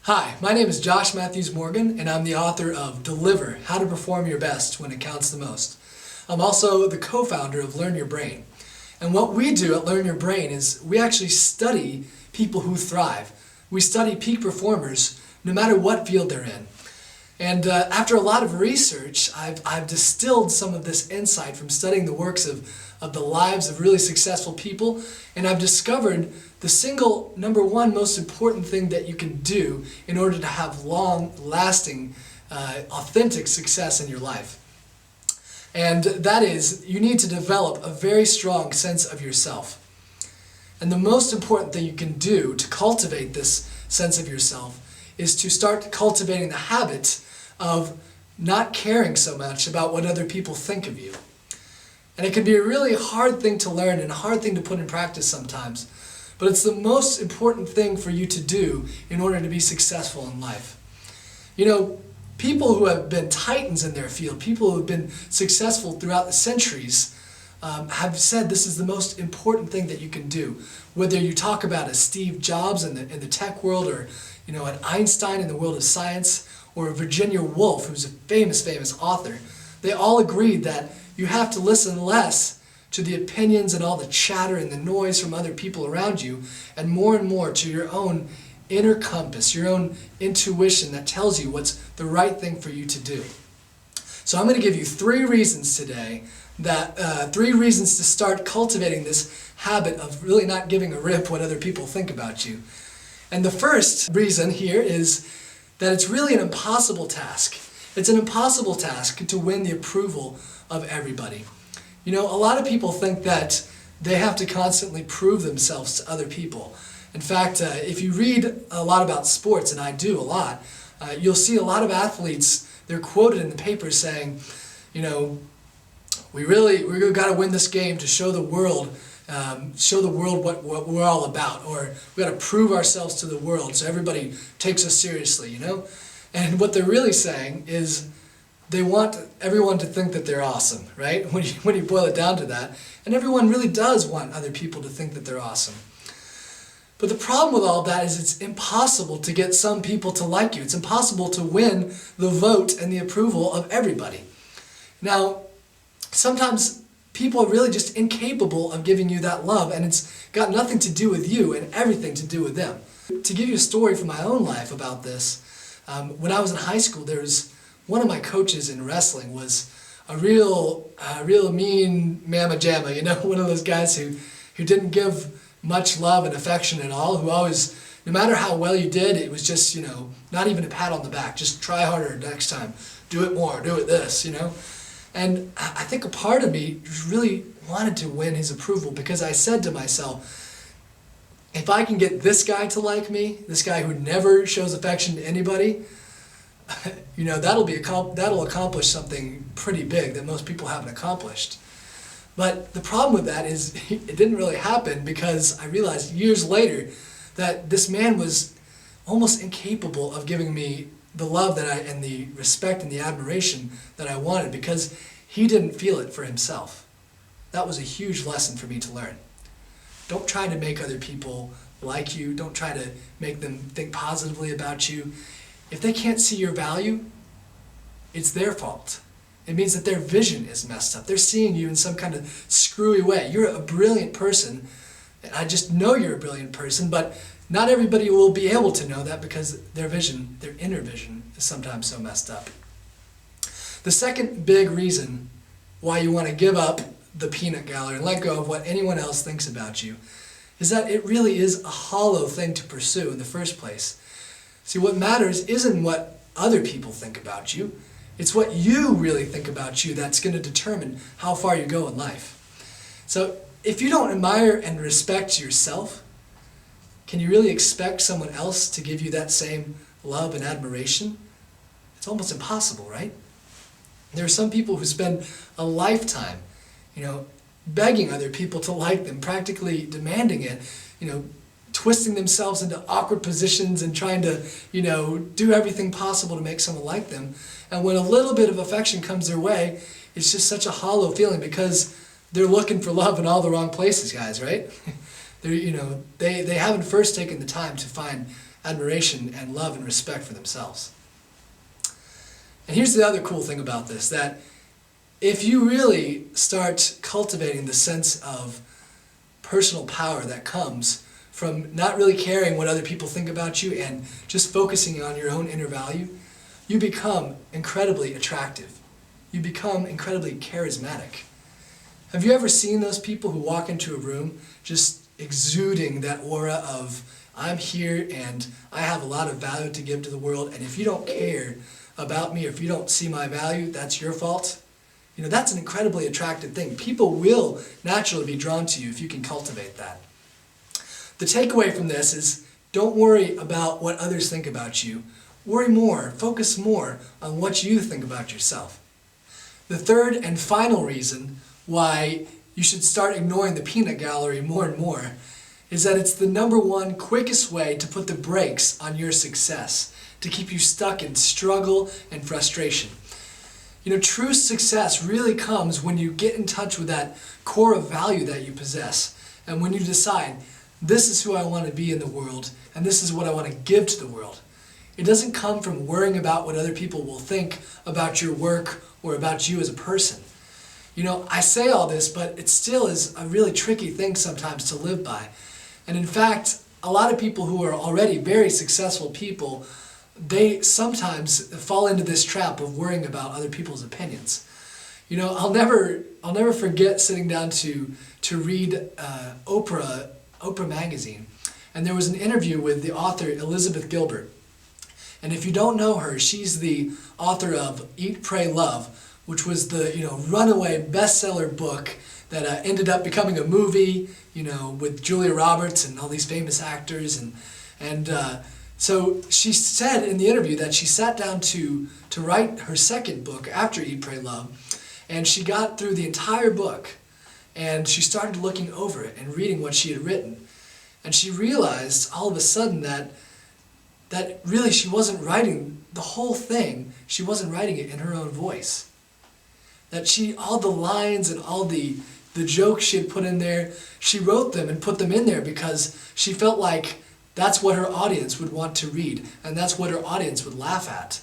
Hi, my name is Josh Matthews Morgan, and I'm the author of Deliver: How to Perform Your Best When It Counts the Most. I'm also the co-founder of Learn Your Brain. And what we do at Learn Your Brain is we actually study people who thrive. We study peak performers no matter what field they're in. And after a lot of research, I've distilled some of this insight from studying the works of the lives of really successful people, and I've discovered the single number one most important thing that you can do in order to have long-lasting, authentic success in your life. And that is, you need to develop a very strong sense of yourself. And the most important thing you can do to cultivate this sense of yourself is to start cultivating the habit of not caring so much about what other people think of you. And it can be a really hard thing to learn and a hard thing to put in practice sometimes. But it's the most important thing for you to do in order to be successful in life. You know, people who have been titans in their field, people who have been successful throughout the centuries, have said this is the most important thing that you can do. Whether you talk about a Steve Jobs in the tech world, or an Einstein in the world of science, or a Virginia Woolf, who's a famous author, they all agreed that you have to listen less to the opinions and all the chatter and the noise from other people around you, and more to your own inner compass, your own intuition that tells you what's the right thing for you to do. So I'm going to give you 3 reasons today, that 3 reasons to start cultivating this habit of really not giving a rip what other people think about you. And the first reason here is that it's really an impossible task. It's an impossible task to win the approval of everybody. A lot of people think that they have to constantly prove themselves to other people. In fact, if you read a lot about sports, and I do a lot, you'll see a lot of athletes, they're quoted in the paper saying, we've got to win this game to show the world what we're all about, or we've got to prove ourselves to the world so everybody takes us seriously, And what they're really saying is they want everyone to think that they're awesome, right? When you boil it down to that. And everyone really does want other people to think that they're awesome. But the problem with all that is it's impossible to get some people to like you. It's impossible to win the vote and the approval of everybody. Now, sometimes people are really just incapable of giving you that love, and it's got nothing to do with you and everything to do with them. To give you a story from my own life about this, when I was in high school, there was one of my coaches in wrestling was a real mean mamma jamma, one of those guys who didn't give much love and affection at all, who always, no matter how well you did, it was just, not even a pat on the back, just try harder next time, do it more, do it this, And I think a part of me really wanted to win his approval, because I said to myself, if I can get this guy to like me, this guy who never shows affection to anybody, that'll accomplish something pretty big that most people haven't accomplished. But the problem with that is it didn't really happen, because I realized years later that this man was almost incapable of giving me the love and the respect and the admiration that I wanted, because he didn't feel it for himself. That was a huge lesson for me to learn. Don't try to make other people like you. Don't try to make them think positively about you. If they can't see your value, it's their fault. It means that their vision is messed up. They're seeing you in some kind of screwy way. You're a brilliant person, and I just know you're a brilliant person, but not everybody will be able to know that, because their vision, their inner vision, is sometimes so messed up. The second big reason why you want to give up the peanut gallery and let go of what anyone else thinks about you is that it really is a hollow thing to pursue in the first place. See, what matters isn't what other people think about you. It's what you really think about you that's going to determine how far you go in life. So if you don't admire and respect yourself, can you really expect someone else to give you that same love and admiration? It's almost impossible, right? There are some people who spend a lifetime, begging other people to like them, practically demanding it, twisting themselves into awkward positions and trying to, do everything possible to make someone like them. And when a little bit of affection comes their way, it's just such a hollow feeling, because they're looking for love in all the wrong places, guys, right? They haven't first taken the time to find admiration and love and respect for themselves. And here's the other cool thing about this, that if you really start cultivating the sense of personal power that comes from not really caring what other people think about you and just focusing on your own inner value, you become incredibly attractive. You become incredibly charismatic. Have you ever seen those people who walk into a room just exuding that aura of, I'm here and I have a lot of value to give to the world, and if you don't care about me, or if you don't see my value, that's your fault? You know, that's an incredibly attractive thing. People will naturally be drawn to you if you can cultivate that. The takeaway from this is, don't worry about what others think about you. Worry more, focus more on what you think about yourself. The third and final reason why you should start ignoring the peanut gallery more and more is that it's the number one quickest way to put the brakes on your success, to keep you stuck in struggle and frustration. You know, true success really comes when you get in touch with that core of value that you possess, and when you decide, this is who I want to be in the world, and this is what I want to give to the world. It doesn't come from worrying about what other people will think about your work or about you as a person. You know, I say all this, but it still is a really tricky thing sometimes to live by. And in fact, a lot of people who are already very successful people, they sometimes fall into this trap of worrying about other people's opinions. You know, I'll never forget sitting down to read Oprah magazine, and there was an interview with the author Elizabeth Gilbert. And if you don't know her, she's the author of Eat, Pray, Love, which was the runaway bestseller book that ended up becoming a movie, with Julia Roberts and all these famous actors, and so she said in the interview that she sat down to write her second book after Eat, Pray, Love, and she got through the entire book, and she started looking over it and reading what she had written, and she realized all of a sudden that really she wasn't writing the whole thing, she wasn't writing it in her own voice. That all the lines and all the jokes she had put in there, she wrote them and put them in there because she felt like that's what her audience would want to read, and that's what her audience would laugh at.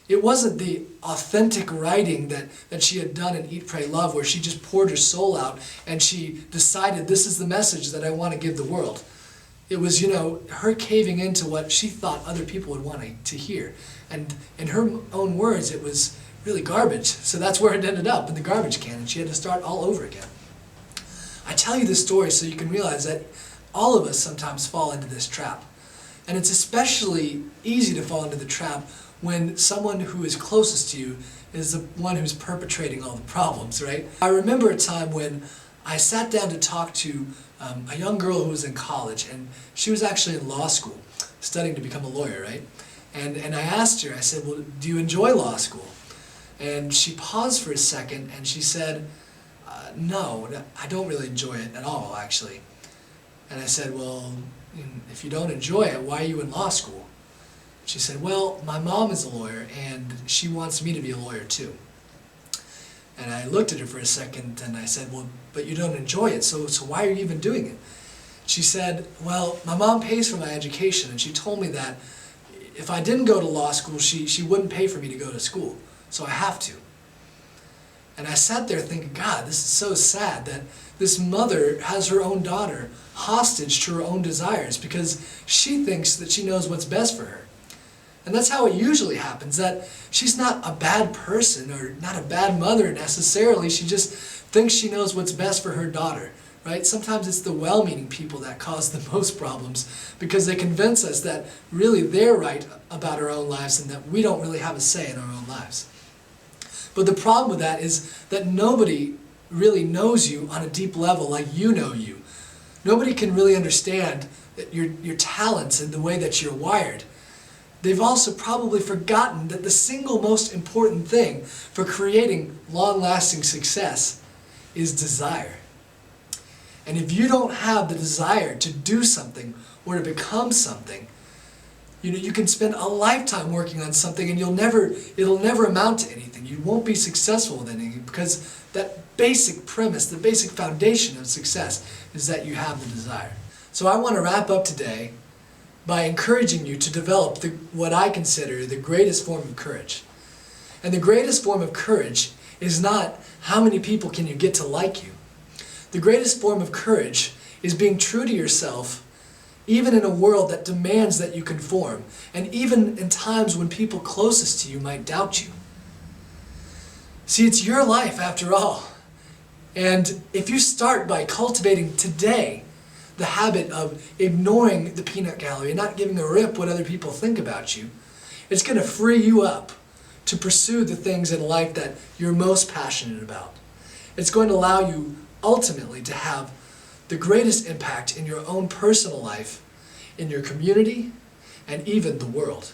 It wasn't the authentic writing that she had done in Eat, Pray, Love, where she just poured her soul out and she decided, this is the message that I want to give the world. It was, her caving into what she thought other people would want to hear. And in her own words, it was really garbage. So that's where it ended up, in the garbage can, and she had to start all over again. I tell you this story so you can realize that all of us sometimes fall into this trap. And it's especially easy to fall into the trap when someone who is closest to you is the one who's perpetrating all the problems, right? I remember a time when I sat down to talk to a young girl who was in college, and she was actually in law school, studying to become a lawyer, right? And I asked her, I said, well, do you enjoy law school? And she paused for a second, and she said, no, I don't really enjoy it at all, actually. And I said, well, if you don't enjoy it, why are you in law school? She said, well, my mom is a lawyer, and she wants me to be a lawyer too. And I looked at her for a second, and I said, well, but you don't enjoy it, so why are you even doing it? She said, well, my mom pays for my education, and she told me that if I didn't go to law school, she wouldn't pay for me to go to school, so I have to. And I sat there thinking, God, this is so sad that this mother has her own daughter hostage to her own desires because she thinks that she knows what's best for her. And that's how it usually happens, that she's not a bad person or not a bad mother necessarily, she just thinks she knows what's best for her daughter, right? Sometimes it's the well-meaning people that cause the most problems because they convince us that really they're right about our own lives and that we don't really have a say in our own lives. But the problem with that is that nobody really knows you on a deep level like you know you. Nobody can really understand your talents and the way that you're wired. They've also probably forgotten that the single most important thing for creating long-lasting success is desire. And if you don't have the desire to do something or to become something, you can spend a lifetime working on something and it'll never amount to anything. You won't be successful with anything because that basic premise, the basic foundation of success is that you have the desire. So I want to wrap up today by encouraging you to develop what I consider the greatest form of courage. And the greatest form of courage is not how many people can you get to like you. The greatest form of courage is being true to yourself, even in a world that demands that you conform, and even in times when people closest to you might doubt you. See, it's your life after all. And if you start by cultivating today the habit of ignoring the peanut gallery and not giving a rip what other people think about you, it's going to free you up to pursue the things in life that you're most passionate about. It's going to allow you ultimately to have the greatest impact in your own personal life, in your community, and even the world.